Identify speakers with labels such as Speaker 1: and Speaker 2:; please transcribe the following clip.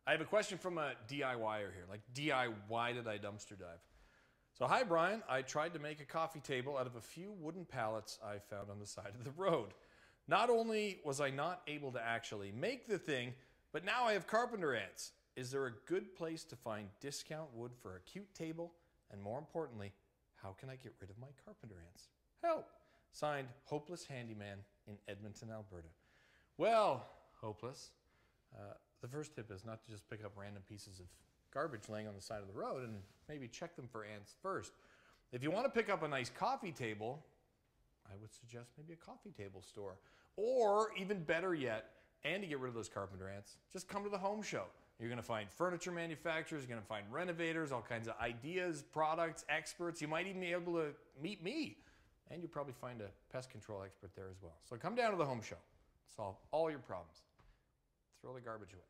Speaker 1: I have a question from a DIYer here. Like, why did I dumpster dive? So, hi Brian, I tried to make a coffee table out of a few wooden pallets I found on the side of the road. Not only was I not able to actually make the thing, but now I have carpenter ants. Is there a good place to find discount wood for a cute table? And more importantly, how can I get rid of my carpenter ants? Help! Signed, Hopeless Handyman in Edmonton, Alberta. Well, Hopeless, the first tip is not to just pick up random pieces of garbage laying on the side of the road and maybe check them for ants first. If you want to pick up a nice coffee table, I would suggest maybe a coffee table store. Or even better yet, and to get rid of those carpenter ants, just come to the home show. You're going to find furniture manufacturers, you're going to find renovators, all kinds of ideas, products, experts. You might even be able to meet me. And you'll probably find a pest control expert there as well. So come down to the home show. Solve all your problems. Throw the garbage away.